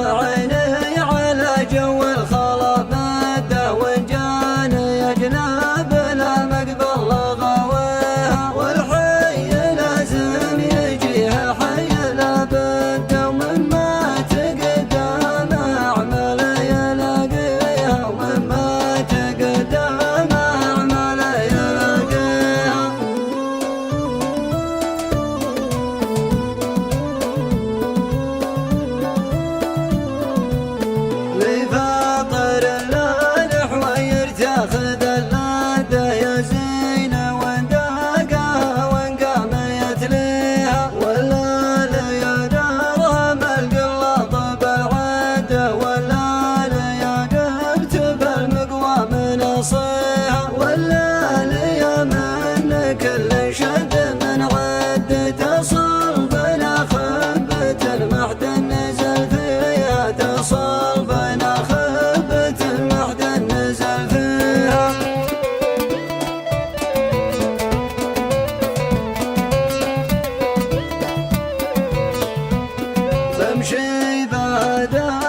عيني على جو الخلا مده وانجان يجنب لا مقبل لغويها والحي لازم يجيها حي لا بد ومن ما تقدم اعمل يلاقيها ومن ما تقدم اعمل يلاقيها لفاطر اللالح ويرتاخذ اللاده يا زينه وانداقها وانقام يتليها واللال يا درهم القلاط بالعده واللال يا قبت بالمقوى من صيها واللال يا من كل شد من عد تصل بلا خبة المحد نزل فيها تصل بلا خبة المحد نزل فيها بمشي بعدها